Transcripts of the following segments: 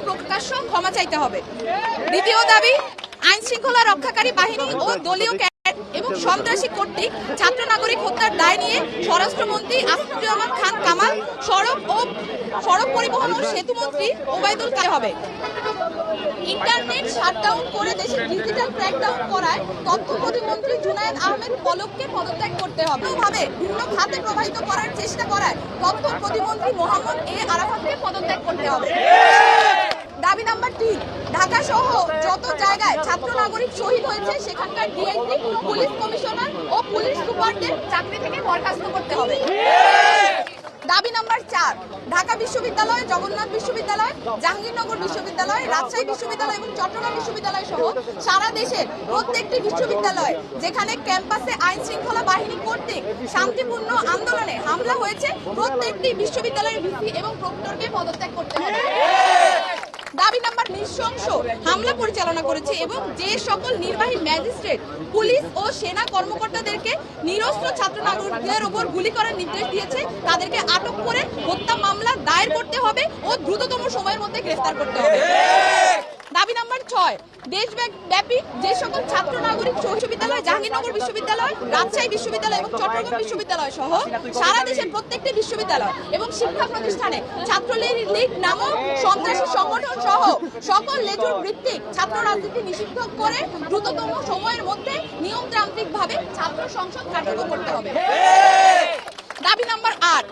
প্রকাশ্য ক্ষমা চাইতে হবে। দ্বিতীয় দাবি, আইন শৃঙ্খলা রক্ষাকারী বাহিনী ও দলীয় এবং সন্ত্রাসী কর্তৃক ছাত্র নাগরিক হত্যার দায় নিয়ে স্বরাষ্ট্রমন্ত্রী আসাদুজ্জামান খান কামাল, সড়ক পরিবহন ও সেতু মন্ত্রী ওবায়দুল কাদের হবে। ইন্টারনেট শাটডাউন করে দেশের ডিজিটাল ক্র্যাকডাউন করায় তথ্য প্রতিমন্ত্রী জুনায়েদ আহমেদ পলককে পদত্যাগ করতে হবে। ভাবে ভিন্ন খাতে প্রবাহিত করার চেষ্টা করায় তথ্য প্রতিমন্ত্রী মোহাম্মদ এ আরাফাতকে পদত্যাগ করতে হবে। দাবি নাম্বার 3, ঢাকা সহ যত জায়গায় ছাত্র নাগরিক শহীদ হয়েছে সেখানকার ডিআইজি, পুলিশ কমিশনার ও পুলিশ সুপারদের চাকরি থেকে বরখাস্ত করতে হবে। দাবি নাম্বার 4, ঢাকা বিশ্ববিদ্যালয়, জগন্নাথ বিশ্ববিদ্যালয়, জাহাঙ্গীরনগর বিশ্ববিদ্যালয়, রাজশাহী বিশ্ববিদ্যালয় এবং চট্টগ্রাম বিশ্ববিদ্যালয় সহ সারা দেশের প্রত্যেকটি বিশ্ববিদ্যালয় যেখানে ক্যাম্পাসে আইন শৃঙ্খলা বাহিনী কর্তৃক শান্তিপূর্ণ আন্দোলনে হামলা হয়েছে প্রত্যেকটি বিশ্ববিদ্যালয়ের ভিসি এবং প্রক্টরকে পদত্যাগ করতে হবে। দাবি নাম্বার, নৃশংস হামলা পরিচালনা করেছে এবং যে সকল নির্বাহী ম্যাজিস্ট্রেট, পুলিশ ও সেনা কর্মকর্তাদেরকে নিরস্ত্র ছাত্র নাগরিকদের উপর গুলি করার নির্দেশ দিয়েছে তাদেরকে আটক করে হত্যা মামলা দায়ের করতে হবে ও দ্রুততম সময়ের মধ্যে গ্রেফতার করতে হবে। দাবি নাম্বার 6, দেশব্যাপী যে সকল ছাত্র নাগরিক বিশ্ববিদ্যালয়, জাহাঙ্গীরনগর বিশ্ববিদ্যালয়, রাজশাহী বিশ্ববিদ্যালয় এবং চট্টগ্রাম বিশ্ববিদ্যালয় সহ সারা দেশের প্রত্যেকটি বিশ্ববিদ্যালয় এবং শিক্ষা প্রতিষ্ঠানে ছাত্রলীগ নামক সন্ত্রাসী সংগঠন সহ সকল লেজুর ভিত্তিক ছাত্র রাজনীতি নিষিদ্ধ করে দ্রুততম সময়ের মধ্যে নিয়মতান্ত্রিকভাবে ছাত্র সংসদ কার্যকর করতে হবে। দাবি নাম্বার 8,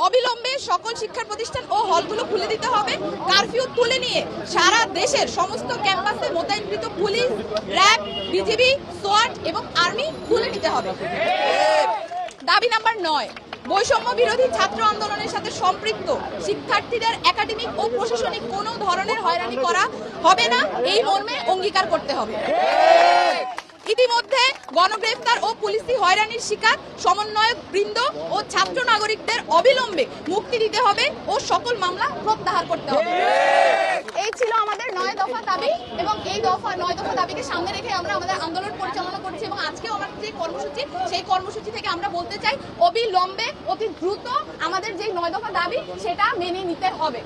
অবিলম্বে সকল শিক্ষা প্রতিষ্ঠান ও হলগুলো খুলে দিতে হবে। কারফিউ তুলে নিয়ে সারা দেশের সমস্ত ক্যাম্পাসে মোতায়েনকৃত পুলিশ, র্যাব, বিজিবি, সোয়াট এবং আর্মি খুলে নিতে হবে। দাবি নাম্বার 9, বৈষম্য বিরোধী ছাত্র আন্দোলনের সাথে সম্পৃক্ত শিক্ষার্থীদের একাডেমিক ও প্রশাসনিক কোনো ধরনের হয়রানি করা হবে না, এই মর্মে অঙ্গীকার করতে হবে। ইতিমধ্যে গণগ্রেফতার ও পুলিশি হয়রানির শিকার সমন্বয়ক বৃন্দ ও ছাত্র নাগরিকদের অবিলম্বে মুক্তি দিতে হবে ও সকল মামলা প্রত্যাহার করতে হবে। এই ছিল আমাদের 9 দফা দাবি এবং এই 9 দফা দাবিকে সামনে রেখে আমরা আমাদের আন্দোলন পরিচালনা করছি এবং আজকেও আমাদের যে কর্মসূচি, সেই কর্মসূচি থেকে আমরা বলতে চাই অবিলম্বে অতি দ্রুত আমাদের যে 9 দফা দাবি সেটা মেনে নিতে হবে।